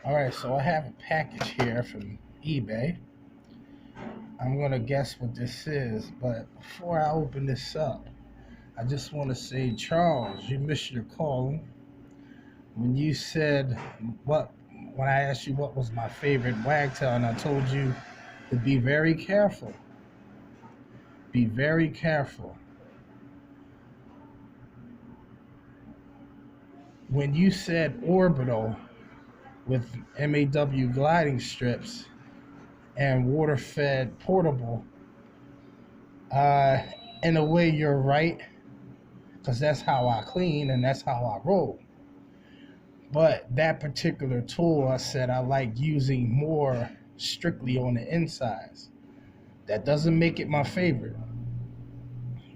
Alright, so I have a package here from eBay. I'm gonna guess what this is, but before I open this up, I just want to say, Charles, you missed your calling. When you said what, when I asked you what was my favorite Wagtail, and I told you to be very careful. Be very careful. When you said orbital with M.A.W. gliding strips and water-fed portable, uh, in a way you're right, because that's how I clean and that's how I roll. But that particular tool, I said I like using more strictly on the insides. That doesn't make it my favorite.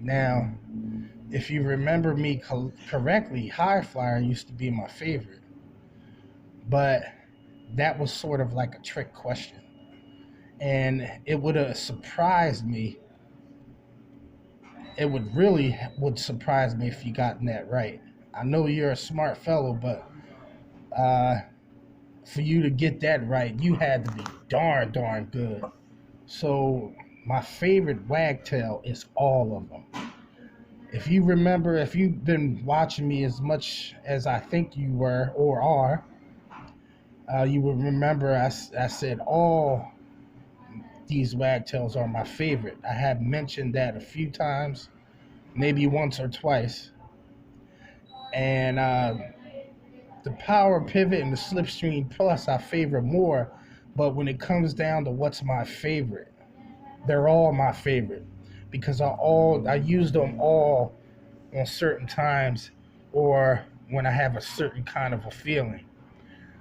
Now, if you remember me correctly, High Flyer used to be my favorite. But that was sort of like a trick question. And it would have surprised me. It would surprise me if you gotten that right. I know you're a smart fellow, but uh, for you to get that right, you had to be darn good. So my favorite Wagtail is all of them. If you remember, if you've been watching me as much as I think you were or are, you will remember I said all these Wagtails are my favorite. I have mentioned that a few times, maybe once or twice. And the Power Pivot and the Slipstream Plus I favor more, but when it comes down to what's my favorite, they're all my favorite because I use them all on certain times or when I have a certain kind of a feeling.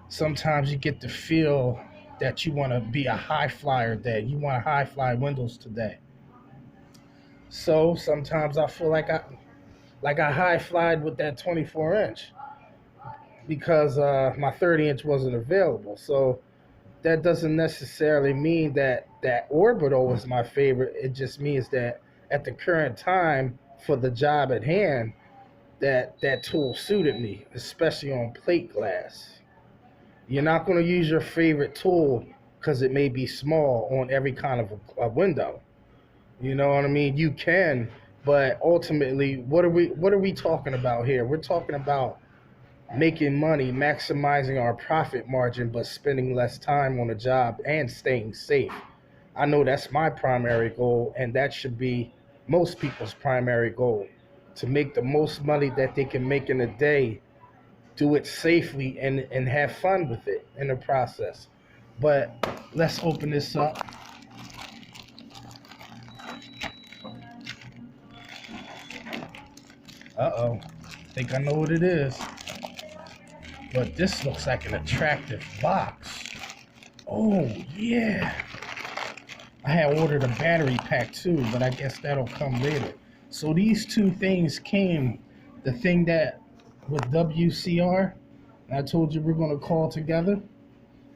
Sometimes you get the feel that you want to be a high flyer day. You want to high fly windows today. So sometimes I feel like I high flyed with that 24-inch because my 30-inch wasn't available. So that doesn't necessarily mean that that orbital is my favorite. It just means that at the current time for the job at hand, that tool suited me, especially on plate glass. You're not going to use your favorite tool because it may be small on every kind of a window. You know what I mean? You can, but ultimately, what are we talking about here? We're talking about making money, maximizing our profit margin, but spending less time on a job and staying safe. I know that's my primary goal, and that should be most people's primary goal to make the most money that they can make in a day, do it safely, and have fun with it in the process. But let's open this up. Uh-oh. Think I know what it is. But this looks like an attractive box. Oh, yeah. I had ordered a battery pack too, but I guess that'll come later. So these two things came, the thing that with WCR, and I told you we're going to call together.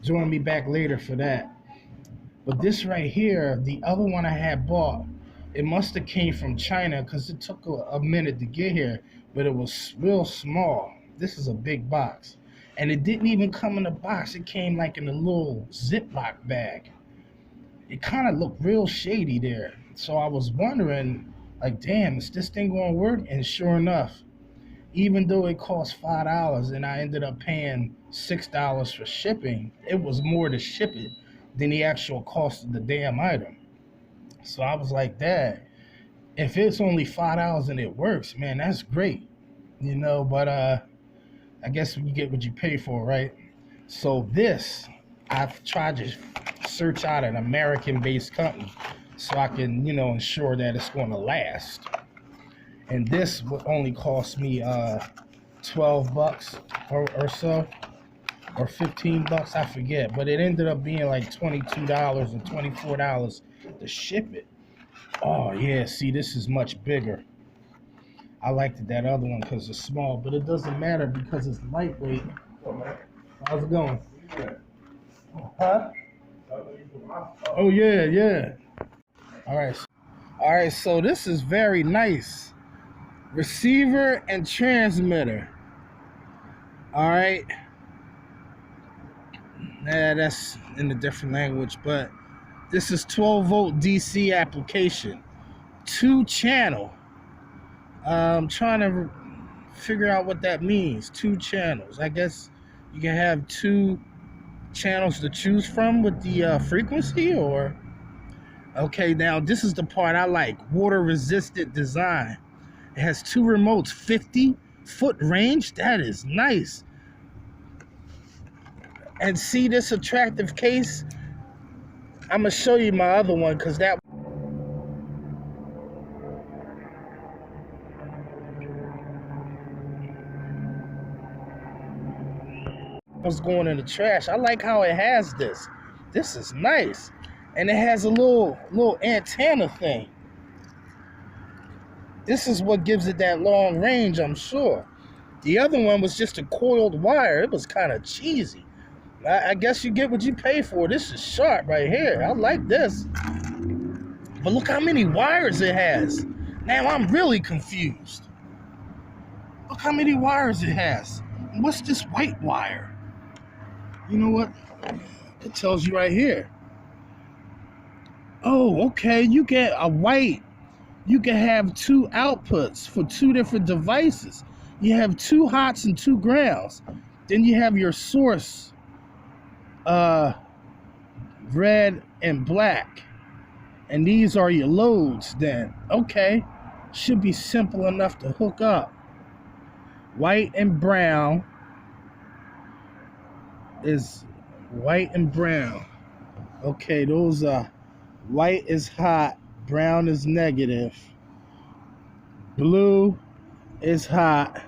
Join me back later for that. But this right here, the other one I had bought, it must have came from China because it took a minute to get here, but it was real small. This is a big box. And it didn't even come in a box. It came like in a little Ziploc bag. It kind of looked real shady there. So I was wondering, like, damn, is this thing going to work? And sure enough, even though it cost $5 and I ended up paying $6 for shipping, it was more to ship it than the actual cost of the damn item. So I was like, Dad, if it's only $5 and it works, man, that's great. But I guess you get what you pay for, right? So this, I've tried to search out an American-based company so I can, ensure that it's going to last. And this would only cost me $12 or so, or $15, I forget. But it ended up being like $22 and $24 to ship it. Oh yeah, see, this is much bigger. I liked that other one because it's small, but it doesn't matter because it's lightweight. How's it going? Huh? Oh yeah. All right. So this is very nice. Receiver and transmitter. All right. Nah, that's in a different language, but this is 12-volt DC application. 2-channel. I'm trying to figure out what that means. 2 channels. I guess you can have 2 channels to choose from with the frequency, or... Okay, now this is the part I like. Water resistant design. It has 2 remotes, 50-foot range. That is nice. And see this attractive case? I'm gonna show you my other one, because that was going in the trash. I like how it has this. This is nice. And it has a little antenna thing. This is what gives it that long range, I'm sure. The other one was just a coiled wire. It was kind of cheesy. I guess you get what you pay for. This is sharp right here. I like this. But look how many wires it has. Now I'm really confused. Look how many wires it has. What's this white wire? You know what? It tells you right here. Oh, okay. You get a white. You can have 2 outputs for 2 different devices. You have 2 hots and 2 grounds. Then you have your source, red and black. And these are your loads then. Okay. Should be simple enough to hook up. White and brown is white and brown. Okay, those are white is hot, brown is negative, blue is hot,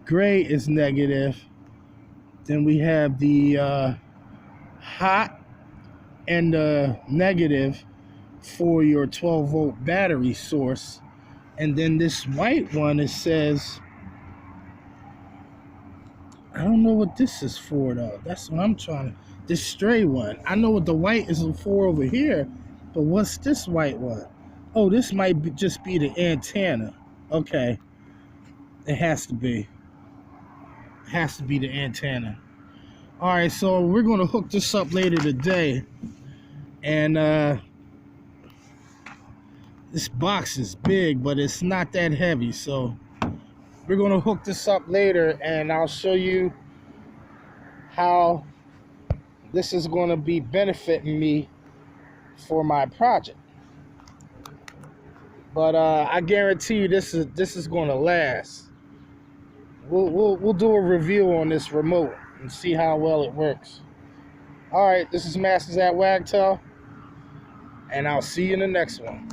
gray is negative. Then we have the hot and the negative for your 12-volt battery source. And then this white one, it says, I don't know what this is for though. That's what I'm trying to, this stray one. I know what the white is for over here, but what's this white one? Oh, this might be, just be the antenna. Okay. It has to be. It has to be the antenna. Alright, so we're going to hook this up later today. And this box is big, but it's not that heavy. So we're going to hook this up later, and I'll show you how this is going to be benefiting me for my project. But I guarantee you this is going to last. We'll do a review on this remote and see how well it works. All right, this is Masters at Wagtail, and I'll see you in the next one.